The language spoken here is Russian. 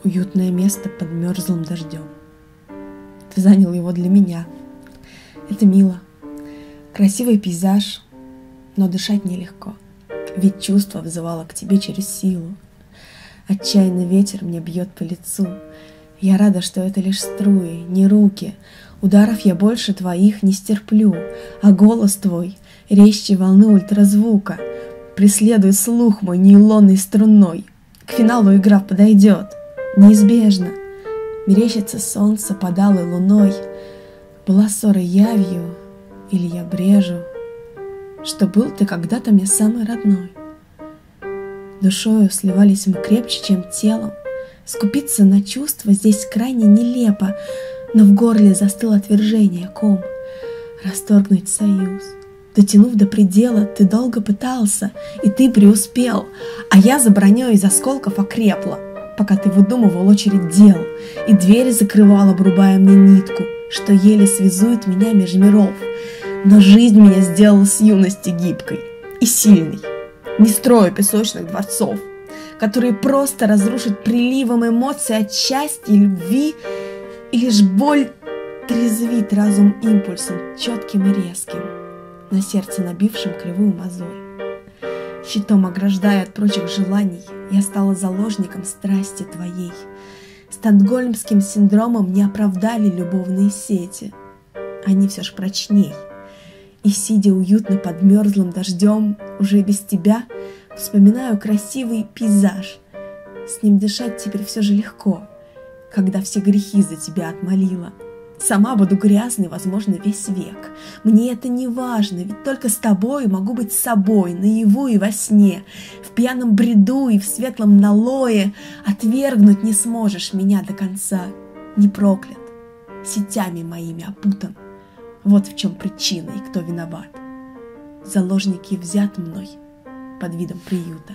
Уютное место под мерзлым дождем. Ты занял его для меня. Это мило. Красивый пейзаж, но дышать нелегко. Ведь чувство взывало к тебе через силу. Отчаянный ветер мне бьет по лицу. Я рада, что это лишь струи, не руки. Ударов я больше твоих не стерплю, а голос твой резче волны ультразвука преследует слух мой нейлонной струной. К финалу игра подойдет, неизбежно. Мерещится солнце под алой луной. Была ссора явью, или я брежу, что был ты когда-то мне самый родной. Душою сливались мы крепче, чем телом. Скупиться на чувства здесь крайне нелепо, но в горле застыл отвержение ком. Расторгнуть союз. Дотянув до предела, ты долго пытался, и ты преуспел, а я за броней из осколков окрепла, пока ты выдумывал очередь дел, и дверь закрывал, обрубая мне нитку, что еле связует меня меж миров. Но жизнь меня сделала с юности гибкой и сильной. Не строю песочных дворцов, которые просто разрушат приливом эмоций от счастья и любви, и лишь боль трезвит разум импульсом четким и резким, на сердце набившим кривую мозоль. Щитом ограждая от прочих желаний, я стала заложником страсти твоей. Стокгольмским синдромом не оправдали любовные сети. Они все ж прочней. И, сидя уютно под мерзлым дождем, уже без тебя, вспоминаю красивый пейзаж. С ним дышать теперь все же легко, когда все грехи за тебя отмолила. Сама буду грязной, возможно, весь век. Мне это не важно, ведь только с тобой могу быть собой, наяву и во сне, в пьяном бреду и в светлом налое. Отвергнуть не сможешь меня до конца. Не проклят, сетями моими опутан. Вот в чем причина и кто виноват. Заложники взят мной под видом приюта.